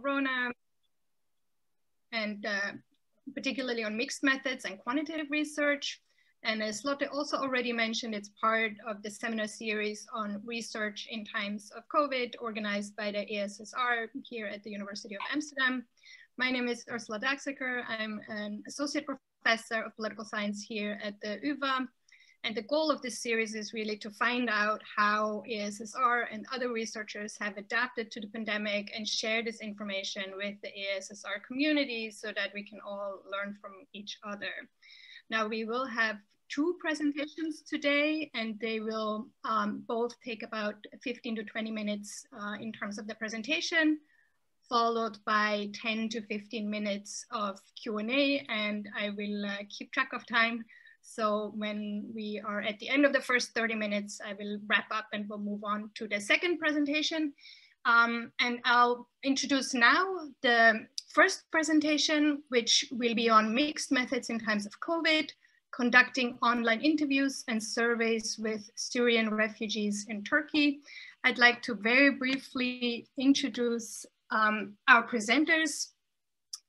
Corona, and particularly on mixed methods and quantitative research. And as Lotte also already mentioned, it's part of the seminar series on research in times of COVID, organized by the AISSR here at the University of Amsterdam. My name is Ursula Daxeker. I'm an associate professor of political science here at the UvA. And the goal of this series is really to find out how AISSR and other researchers have adapted to the pandemic and share this information with the AISSR community so that we can all learn from each other. Now we will have two presentations today, and they will both take about 15 to 20 minutes in terms of the presentation, followed by 10 to 15 minutes of Q&A, and I will keep track of time. So when we are at the end of the first 30 minutes, I will wrap up and we'll move on to the second presentation. And I'll introduce now the first presentation, which will be on mixed methods in times of COVID, conducting online interviews and surveys with Syrian refugees in Turkey. I'd like to very briefly introduce our presenters.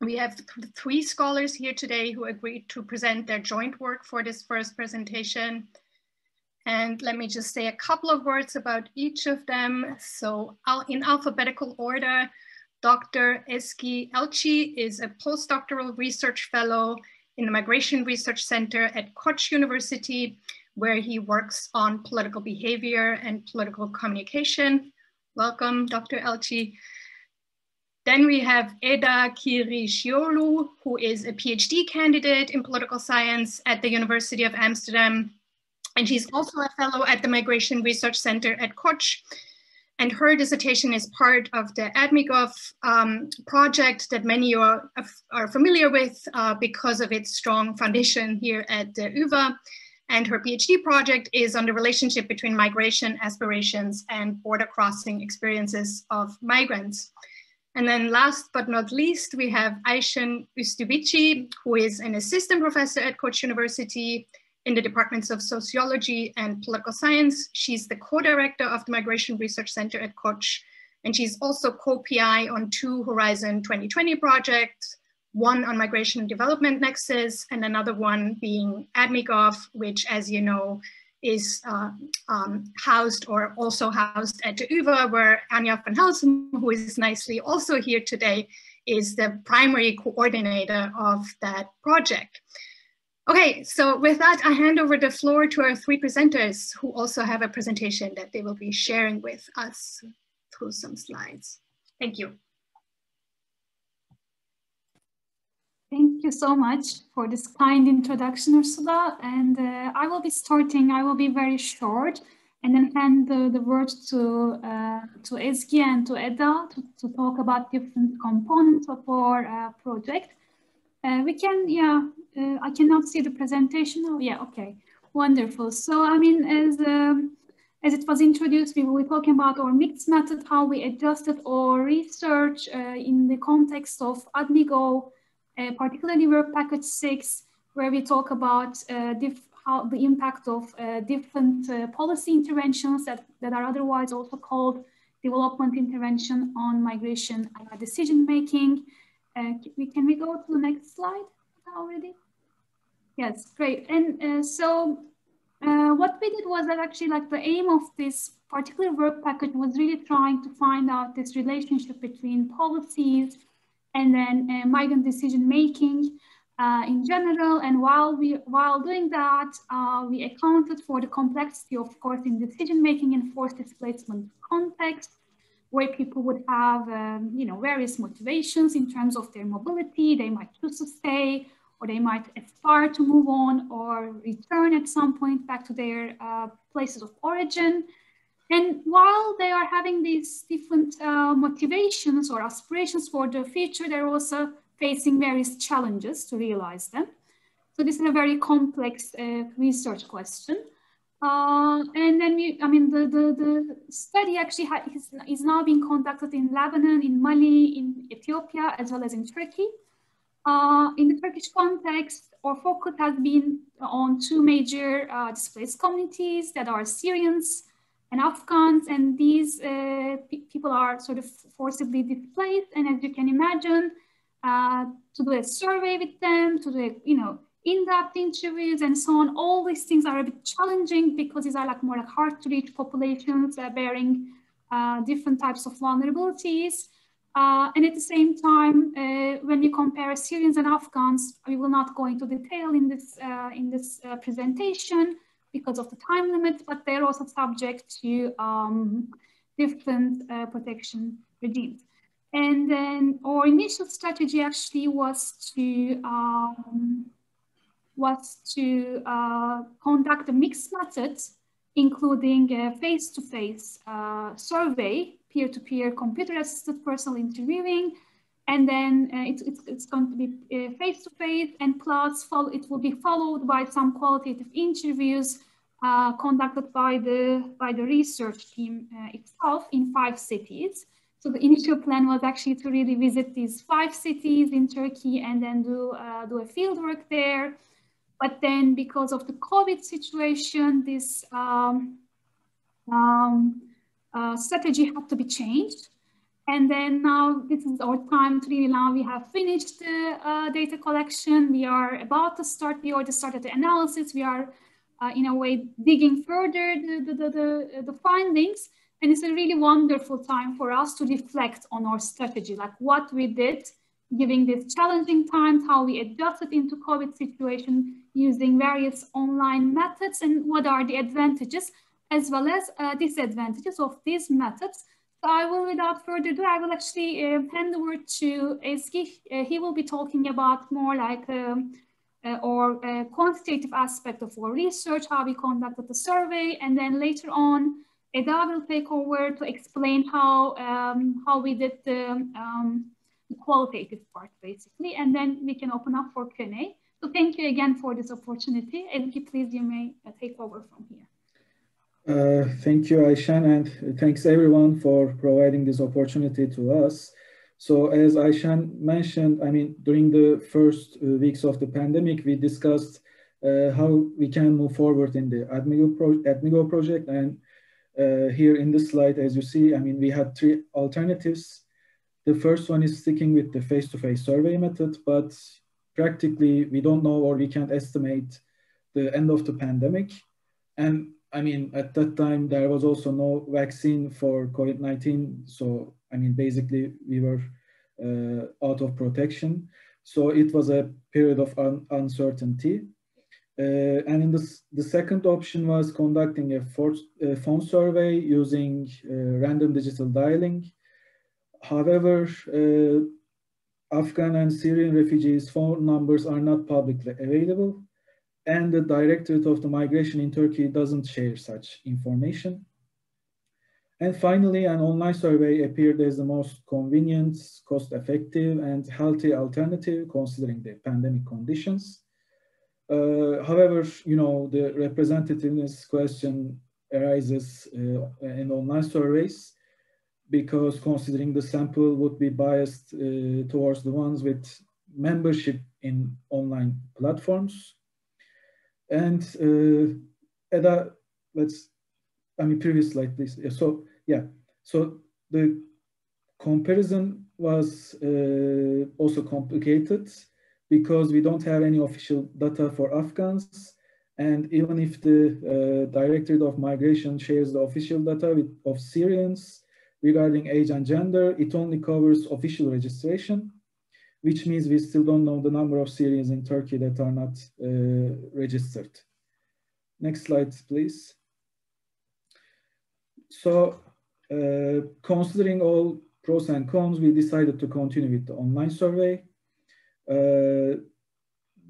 We have three scholars here today who agreed to present their joint work for this first presentation. And let me just say a couple of words about each of them. So in alphabetical order, Dr. Ezgi Elçi is a postdoctoral research fellow in the Migration Research Center at Koç University, where he works on political behavior and political communication. Welcome, Dr. Elçi. Then we have Eda Kirişçioğlu, who is a PhD candidate in political science at the University of Amsterdam. And she's also a fellow at the Migration Research Center at Koç. And her dissertation is part of the ADMIGOV project that many are familiar with because of its strong foundation here at the UvA. And her PhD project is on the relationship between migration aspirations and border crossing experiences of migrants. And then last but not least, we have Ayşen Üstübici, who is an assistant professor at Koç University in the departments of sociology and political science. She's the co-director of the Migration Research Center at Koç, and she's also co-PI on two Horizon 2020 projects, one on migration and development nexus, and another one being ADMIGOV, which, as you know, is housed or also housed at the UvA, where Anja van Halsem, who is nicely also here today, is the primary coordinator of that project. Okay, so with that, I hand over the floor to our three presenters who also have a presentation that they will be sharing with us through some slides. Thank you. Thank you so much for this kind introduction, Ursula. And I will be very short, and then hand the word to Ezgi and to Eda to talk about different components of our project. I cannot see the presentation. Oh, yeah, okay, wonderful. So, I mean, as it was introduced, we will be talking about our mixed method, how we adjusted our research in the context of ADMIGO, particularly work package 6, where we talk about how the impact of different policy interventions that are otherwise also called development intervention on migration decision making. Can we go to the next slide already? Yes, great. And so what we did was that actually, like, the aim of this particular work package was really trying to find out this relationship between policies and then migrant decision making in general. And while doing that, we accounted for the complexity, of course, in decision making in forced displacement context, where people would have various motivations in terms of their mobility. They might choose to stay, or they might aspire to move on or return at some point back to their places of origin. And while they are having these different motivations or aspirations for the future, they're also facing various challenges to realize them. So this is a very complex research question. And then the study actually is now being conducted in Lebanon, in Mali, in Ethiopia, as well as in Turkey. In the Turkish context, our focus has been on two major displaced communities that are Syrians and Afghans, and these people are sort of forcibly displaced. And as you can imagine, to do a survey with them, to do, in-depth interviews and so on, all these things are a bit challenging because these are like more like hard to reach populations bearing different types of vulnerabilities. And at the same time, when we compare Syrians and Afghans, we will not go into detail in this presentation because of the time limit, but they're also subject to different protection regimes. And then our initial strategy actually was to conduct a mixed method, including a face-to-face survey, peer-to-peer computer-assisted personal interviewing, and then it's going to be face-to-face, and plus it will be followed by some qualitative interviews conducted by the research team itself in 5 cities. So the initial plan was actually to really visit these 5 cities in Turkey and then do a field work there. But then because of the COVID situation, this strategy had to be changed. And then now this is our time to really, now we have finished the data collection. We are about to start, we already started the analysis. We are in a way digging further the findings. And it's a really wonderful time for us to reflect on our strategy, like what we did given these challenging times, how we adjusted into COVID situation using various online methods, and what are the advantages as well as disadvantages of these methods. So I will, without further ado, I will actually hand over to Ezgi. He will be talking about more like quantitative aspect of our research, how we conducted the survey, and then later on, Eda will take over to explain how we did the qualitative part, basically, and then we can open up for Q&A. So thank you again for this opportunity. Ezgi, please, you may take over from here. Thank you, Ayşen, and thanks everyone for providing this opportunity to us. So as Ayşen mentioned, I mean, during the first weeks of the pandemic, we discussed how we can move forward in the Admigo project. And here in this slide, as you see, I mean, we had 3 alternatives. The first one is sticking with the face-to-face survey method, but practically we don't know, or we can't estimate the end of the pandemic. And I mean, at that time, there was also no vaccine for COVID-19. So, I mean, basically we were out of protection. So it was a period of uncertainty. And in the second option was conducting a phone survey using random digital dialing. However, Afghan and Syrian refugees' phone numbers are not publicly available, and the Directorate of the Migration in Turkey doesn't share such information. And finally, an online survey appeared as the most convenient, cost-effective, and healthy alternative considering the pandemic conditions. However, you know, the representativeness question arises in online surveys, because considering the sample would be biased towards the ones with membership in online platforms. And Eda, previous slide, please. So the comparison was also complicated because we don't have any official data for Afghans. And even if the Directorate of Migration shares the official data of Syrians regarding age and gender, it only covers official registration, which means we still don't know the number of Syrians in Turkey that are not registered. Next slide, please. So considering all pros and cons, we decided to continue with the online survey.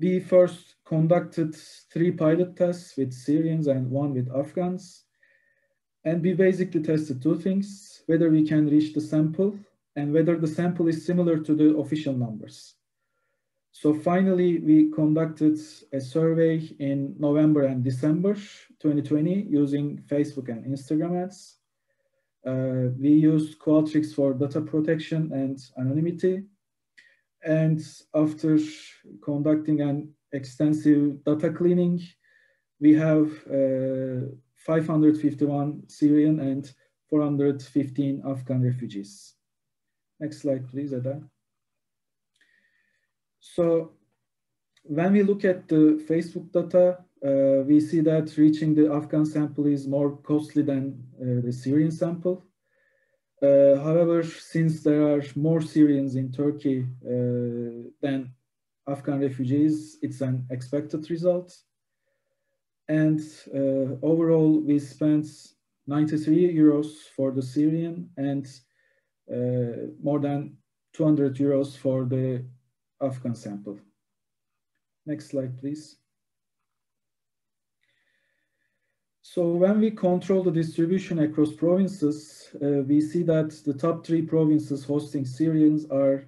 We first conducted 3 pilot tests with Syrians and 1 with Afghans. And we basically tested 2 things: whether we can reach the sample and whether the sample is similar to the official numbers. So finally, we conducted a survey in November and December 2020 using Facebook and Instagram ads. We used Qualtrics for data protection and anonymity. And after conducting an extensive data cleaning, we have 551 Syrian and 415 Afghan refugees. Next slide, please, Eda. So when we look at the Facebook data, we see that reaching the Afghan sample is more costly than the Syrian sample. However, since there are more Syrians in Turkey than Afghan refugees, it's an expected result. And overall, we spent 93 euros for the Syrian and more than 200 euros for the Afghan sample. Next slide, please. So when we control the distribution across provinces, we see that the top 3 provinces hosting Syrians are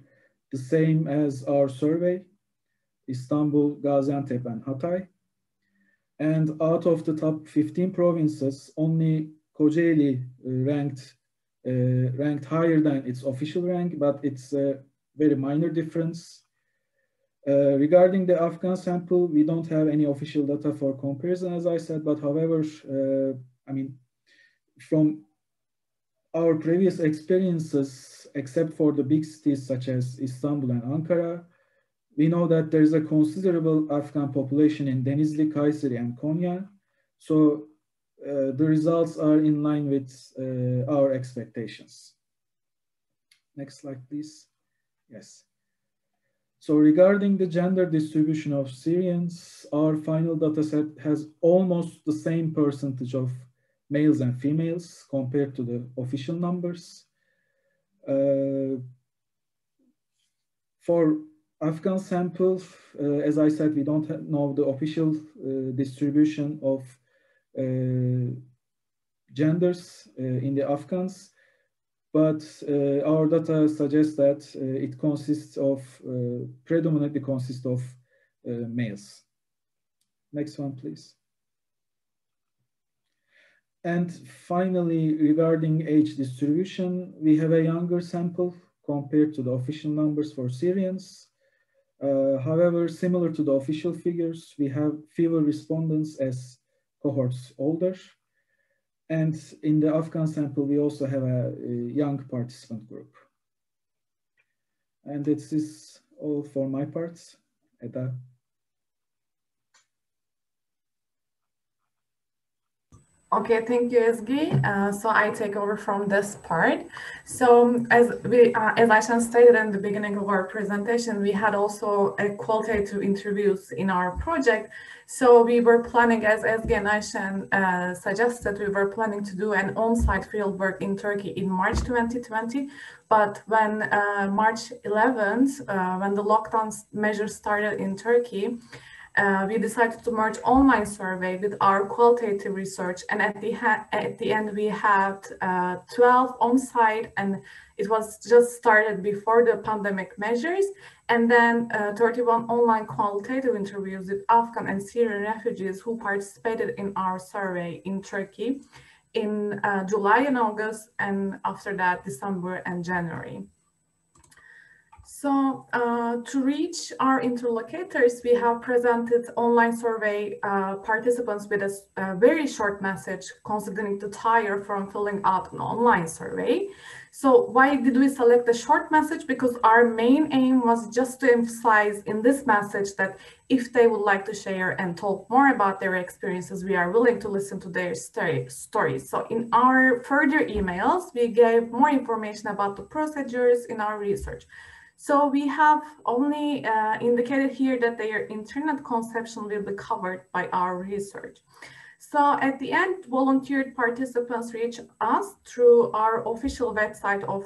the same as our survey: Istanbul, Gaziantep, and Hatay. And out of the top 15 provinces, only Kocaeli ranked higher than its official rank, but it's a very minor difference. Regarding the Afghan sample, we don't have any official data for comparison, as I said, but however, I mean, from our previous experiences, except for the big cities such as Istanbul and Ankara, we know that there's a considerable Afghan population in Denizli, Kayseri, and Konya. So the results are in line with our expectations. Next slide, please. Yes. So regarding the gender distribution of Syrians, our final data set has almost the same percentage of males and females compared to the official numbers. For Afghan samples, as I said, we don't know the official distribution of genders in the Afghans, but our data suggests that it consists of, predominantly consists of males. Next one, please. And finally, regarding age distribution, we have a younger sample compared to the official numbers for Syrians. However, similar to the official figures, we have fewer respondents as cohorts older. And in the Afghan sample, we also have a young participant group. And this is all for my parts. Eda. Okay, thank you, Ezgi. So I take over from this part. So as Ayşen stated in the beginning of our presentation, we had also a qualitative interviews in our project. So we were planning, as Ezgi and Ayşen suggested, we were planning to do an on-site fieldwork in Turkey in March 2020. But when March 11th, when the lockdown measures started in Turkey, we decided to merge online survey with our qualitative research, and at the end we had 12 on-site, and it was just started before the pandemic measures, and then 31 online qualitative interviews with Afghan and Syrian refugees who participated in our survey in Turkey in July and August, and after that December and January. So to reach our interlocutors, we have presented online survey participants with a very short message considering the tire from filling out an online survey. So why did we select the short message? Because our main aim was just to emphasize in this message that if they would like to share and talk more about their experiences, we are willing to listen to their stories. So in our further emails, we gave more information about the procedures in our research. So we have only indicated here that their internet consumption will be covered by our research. So at the end, volunteered participants reach us through our official website of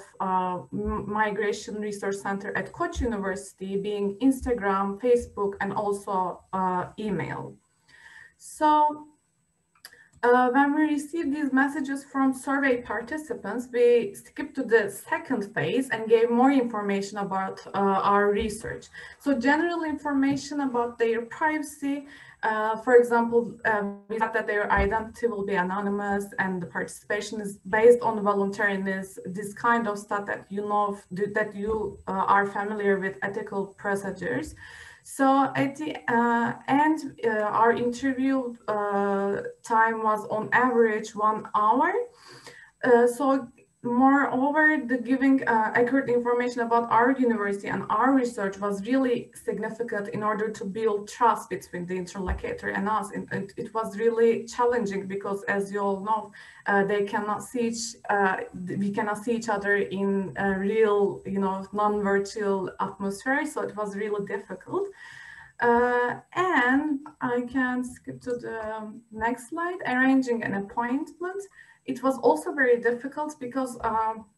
Migration Research Center at Koç University, being Instagram, Facebook, and also email. So when we received these messages from survey participants, we skipped to the second phase and gave more information about our research. So general information about their privacy. For example, we said that their identity will be anonymous and the participation is based on voluntariness, this kind of stuff that you know, that you are familiar with ethical procedures. So at the end, our interview time was on average 1 hour. So moreover, the giving accurate information about our university and our research was really significant in order to build trust between the interlocutor and us. And it was really challenging because, as you all know, they cannot see we cannot see each other in a real, non-virtual atmosphere. So it was really difficult. And I can skip to the next slide, arranging an appointment. It was also very difficult because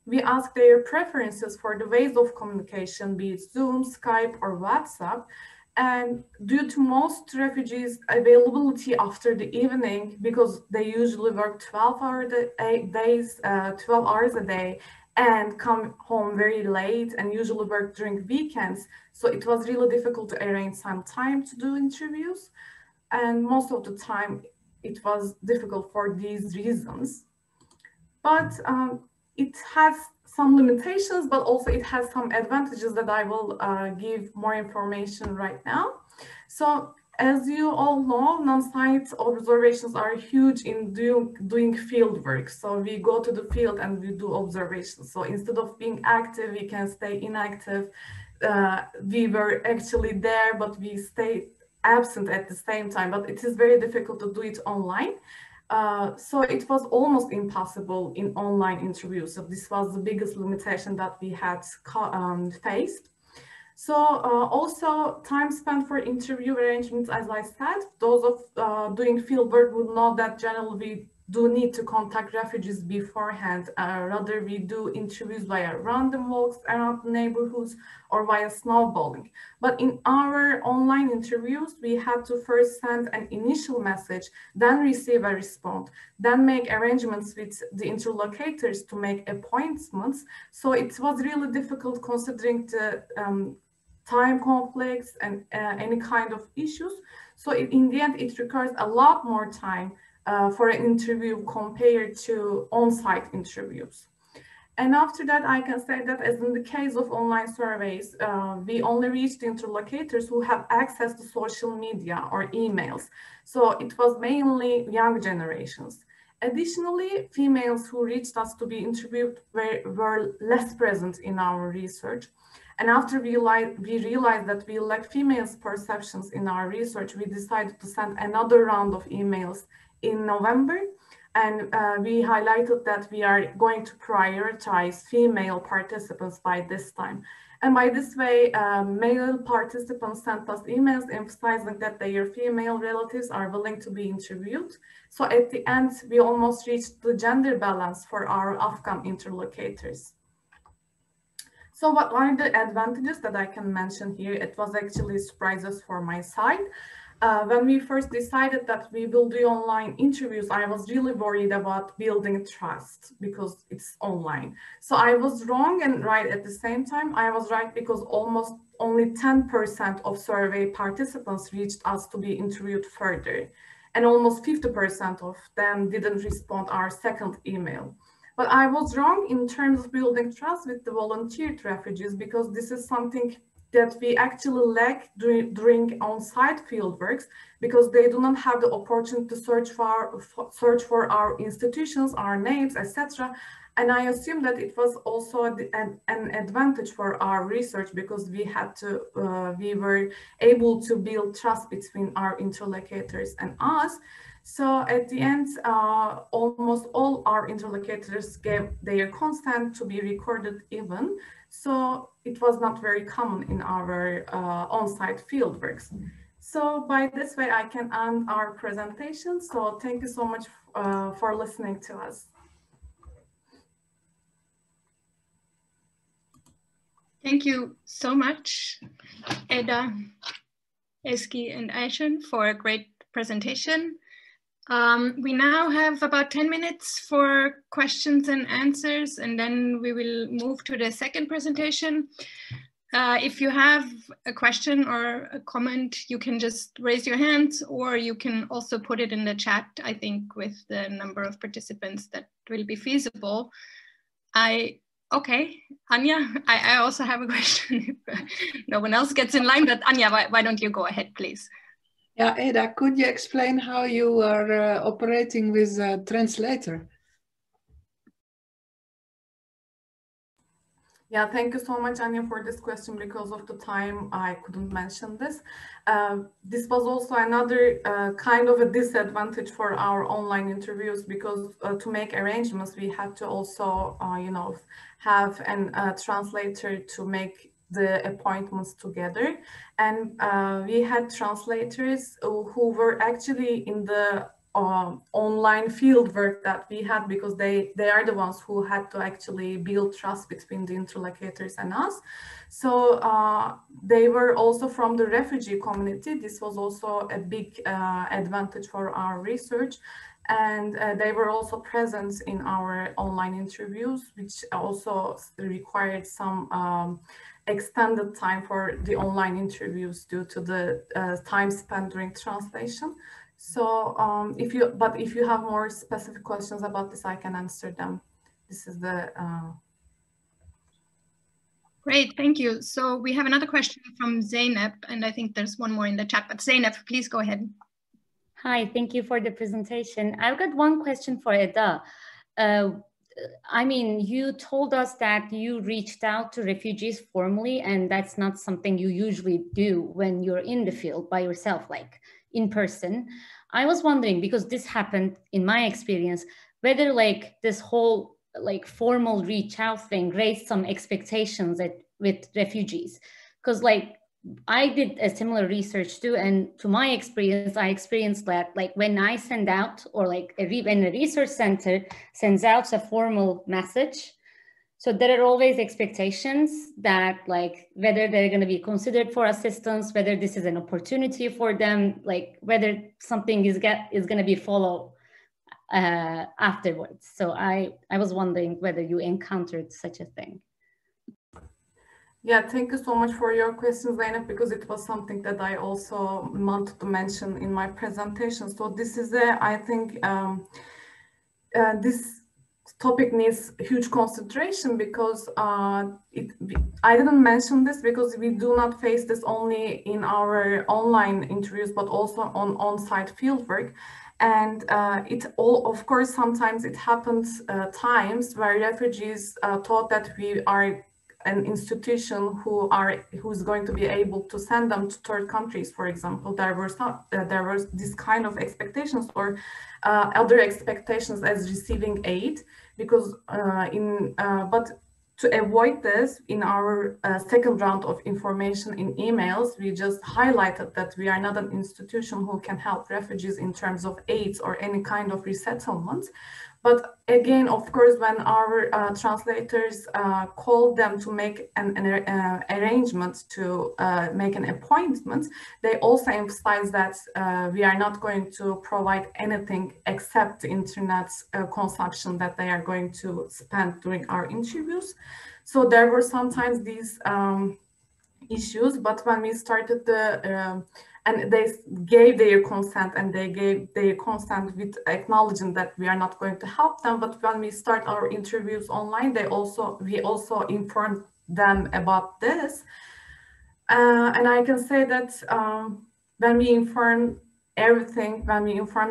we asked their preferences for the ways of communication, be it Zoom, Skype, or WhatsApp. And due to most refugees' availability after the evening, because they usually work 12 hours a day and come home very late and usually work during weekends. So it was really difficult to arrange some time to do interviews. And most of the time, it was difficult for these reasons. But it has some limitations, but also it has some advantages that I will give more information right now. So as you all know, non-site observations are huge in doing field work. So we go to the field and we do observations. So instead of being active, we can stay inactive. We were actually there, but we stayed absent at the same time. But it is very difficult to do it online. So it was almost impossible in online interviews. So this was the biggest limitation that we had faced. So also time spent for interview arrangements, as I said, those of doing fieldwork would know that generally we do need to contact refugees beforehand. Rather, we do interviews via random walks around the neighborhoods or via snowballing. But in our online interviews, we had to first send an initial message, then receive a response, then make arrangements with the interlocutors to make appointments. So it was really difficult considering the time conflicts and any kind of issues. So in the end, it requires a lot more time for an interview compared to on-site interviews. And after that, I can say that as in the case of online surveys, we only reach the interlocutors who have access to social media or emails. So it was mainly young generations. Additionally, females who reached us to be interviewed were less present in our research. And after we realized that we lack females' perceptions in our research, we decided to send another round of emails in November. And we highlighted that we are going to prioritize female participants by this time. And by this way, male participants sent us emails emphasizing that their female relatives are willing to be interviewed. So at the end, we almost reached the gender balance for our Afghan interlocutors. So what are the advantages that I can mention here? It was actually surprises for my side. When we first decided that we will do online interviews, I was really worried about building trust because it's online. So I was wrong and right at the same time. I was right because almost only 10% of survey participants reached us to be interviewed further. And almost 50% of them didn't respond our second email. But I was wrong in terms of building trust with the volunteered refugees because this is something that we actually lack during on-site fieldworks because they do not have the opportunity to search for our institutions, our names, etc. And I assume that it was also an advantage for our research because we were able to build trust between our interlocutors and us. So at the end, almost all our interlocutors gave their consent to be recorded even. So it was not very common in our on-site fieldworks. So by this way, I can end our presentation. So thank you so much for listening to us. Thank you so much, Eda, Ezgi, and Ayşen for a great presentation. We now have about 10 minutes for questions and answers, and then we will move to the second presentation. If you have a question or a comment, you can just raise your hand, or you can also put it in the chat, I think, with the number of participants that will be feasible. I Okay, Anya, I also have a question. If no one else gets in line, but Anya, why don't you go ahead, please? Yeah, Eda, could you explain how you are operating with a translator? Yeah, thank you so much, Anya, for this question. Because of the time, I couldn't mention this. This was also another kind of a disadvantage for our online interviews, because to make arrangements, we had to also, you know, have a translator to make the appointments together. And we had translators who were actually in the online field work that we had, because they are the ones who had to actually build trust between the interlocutors and us. So they were also from the refugee community. This was also a big advantage for our research. And they were also present in our online interviews, which also required some extended time for the online interviews due to the time spent during translation. So if you have more specific questions about this, I can answer them. This is the Great, thank you. So we have another question from Zeynep, and I think there's one more in the chat, but Zeynep, please go ahead. Hi, thank you for the presentation. I've got one question for Eda. I mean, you told us that you reached out to refugees formally, and that's not something you usually do when you're in the field by yourself, like in person. I was wondering, because this happened in my experience, whether like this whole like formal reach out thing raised some expectations with refugees. Because like I did a similar research too, and to my experience, I experienced that like when I send out, or like when a research center sends out a formal message, so there are always expectations that like whether they're going to be considered for assistance, whether this is an opportunity for them, like whether something is going to be followed afterwards. So I was wondering whether you encountered such a thing. Yeah, thank you so much for your question, Zeynep, because it was something that I also wanted to mention in my presentation. So this is I think this topic needs huge consideration, because I didn't mention this because we do not face this only in our online interviews, but also on-site fieldwork. And of course, sometimes it happens times where refugees thought that we are an institution who's going to be able to send them to third countries, for example. There was this kind of expectations, or other expectations as receiving aid, because but to avoid this, in our second round of information in emails, we just highlighted that we are not an institution who can help refugees in terms of aids or any kind of resettlement. But again, of course, when our translators called them to make an arrangement to make an appointment, they also emphasize that we are not going to provide anything except the internet consumption that they are going to spend during our interviews. So there were sometimes these issues, but when we started and they gave their consent, and they gave their consent with acknowledging that we are not going to help them. But when we start our interviews online, we also informed them about this. And I can say that when we informed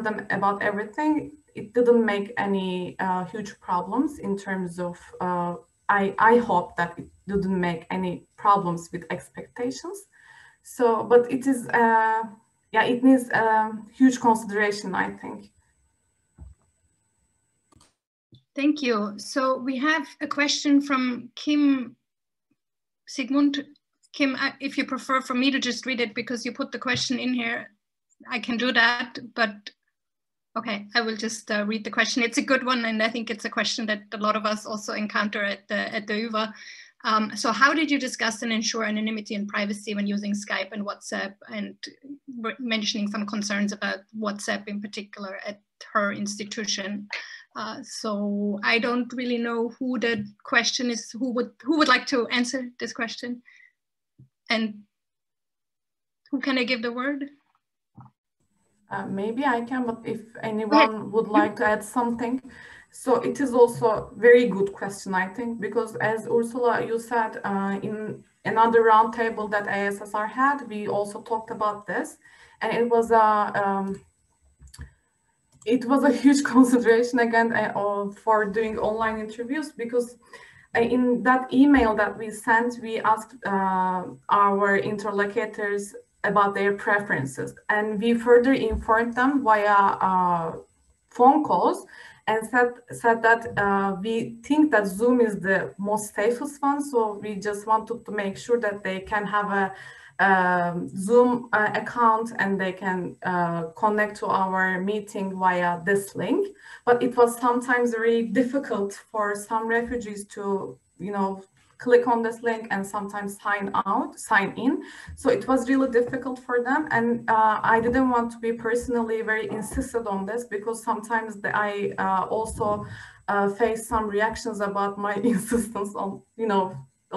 them about everything, it didn't make any huge problems in terms of, I hope that it didn't make any problems with expectations. So, but it is, yeah, it needs huge consideration, I think. Thank you. So we have a question from Kim Sigmund. Kim, if you prefer for me to just read it because you put the question in here, I can do that, but okay, I will just read the question. It's a good one, and I think it's a question that a lot of us also encounter at the UVA. So how did you discuss and ensure anonymity and privacy when using Skype and WhatsApp, and mentioning some concerns about WhatsApp in particular at her institution? So I don't really know who the question is, who would like to answer this question? And who can I give the word? Maybe I can, but if anyone would like to add something. So it is also very good question, I think, because as Ursula, you said in another roundtable that AISSR had, we also talked about this, and it was a huge consideration again for doing online interviews, because in that email that we sent, we asked our interlocutors about their preferences, and we further informed them via phone calls and said that we think that Zoom is the most safest one, so we just wanted to make sure that they can have a Zoom account and they can connect to our meeting via this link. But it was sometimes very difficult for some refugees to, click on this link and sometimes sign in. So it was really difficult for them. And I didn't want to be personally very insistent on this, because sometimes I also face some reactions about my insistence on,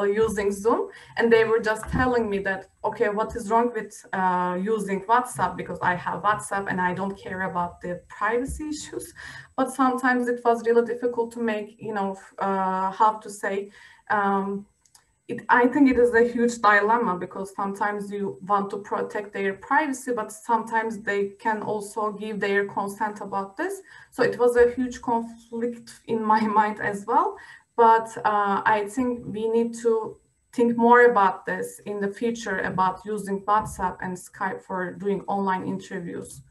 using Zoom, and they were just telling me that, okay, what is wrong with using WhatsApp, because I have WhatsApp and I don't care about the privacy issues. But sometimes it was really difficult to make, how to say, I think it is a huge dilemma, because sometimes you want to protect their privacy, but sometimes they can also give their consent about this. So it was a huge conflict in my mind as well. But I think we need to think more about this in the future, about using WhatsApp and Skype for doing online interviews.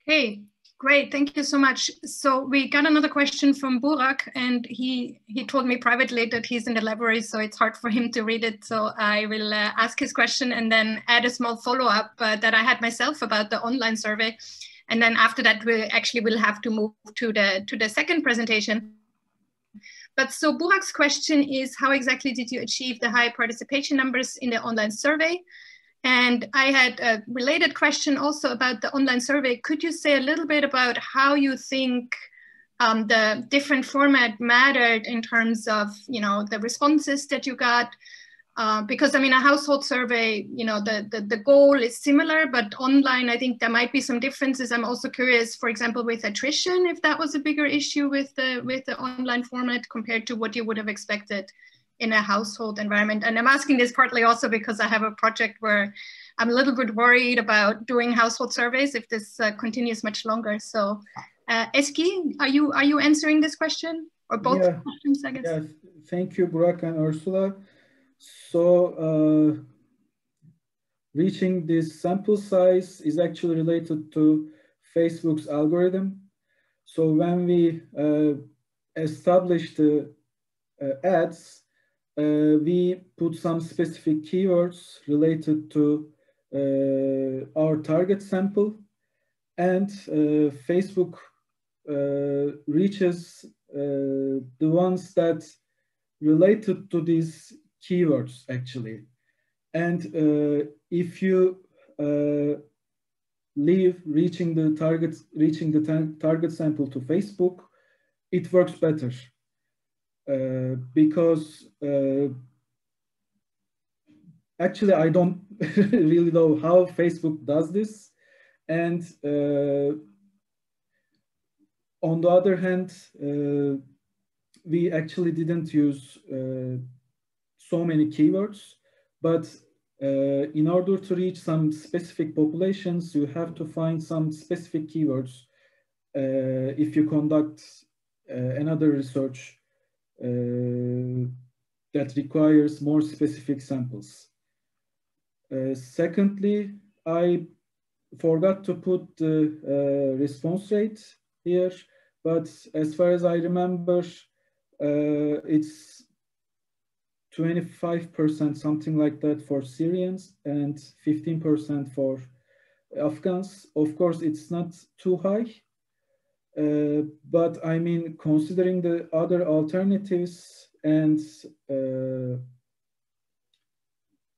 Okay, great, thank you so much. So we got another question from Burak, and he told me privately that he's in the library, so it's hard for him to read it. So I will ask his question and then add a small follow-up that I had myself about the online survey. And then after that, we'll have to move to the second presentation. But so Burak's question is, how exactly did you achieve the high participation numbers in the online survey? And I had a related question also about the online survey. Could you say a little bit about how you think the different format mattered in terms of, the responses that you got? Because I mean, a household survey, the goal is similar, but online, I think there might be some differences. I'm also curious, for example, with attrition, if that was a bigger issue with the online format compared to what you would have expected in a household environment. And I'm asking this partly also because I have a project where I'm a little bit worried about doing household surveys if this continues much longer. So Ezgi, are you answering this question, or both questions, I guess? Yeah, thank you, Burak and Ursula. So reaching this sample size is actually related to Facebook's algorithm. So when we established the ads, we put some specific keywords related to our target sample, and Facebook reaches the ones that related to these keywords actually. And if you leave reaching the target sample to Facebook, it works better because actually I don't really know how Facebook does this. And on the other hand, we actually didn't use so many keywords, but in order to reach some specific populations, you have to find some specific keywords if you conduct another research that requires more specific samples. Secondly, I forgot to put the response rate here, but as far as I remember, it's 25%, something like that, for Syrians and 15% for Afghans. Of course, it's not too high, but I mean, considering the other alternatives and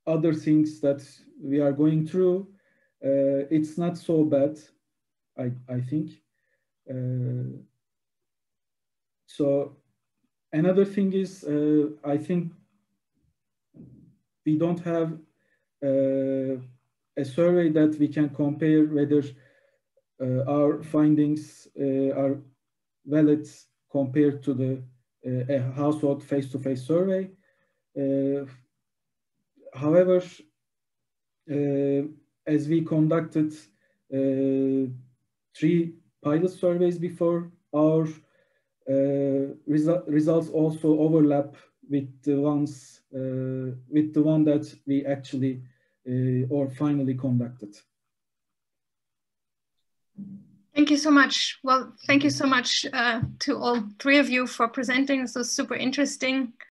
other things that we are going through, it's not so bad, I think. So another thing is, I think we don't have a survey that we can compare whether our findings are valid compared to the a household face-to-face survey. However, as we conducted 3 pilot surveys before, our results also overlap with the ones with the one that we actually or finally conducted. Thank you so much. Well, thank you so much to all 3 of you for presenting. This was super interesting.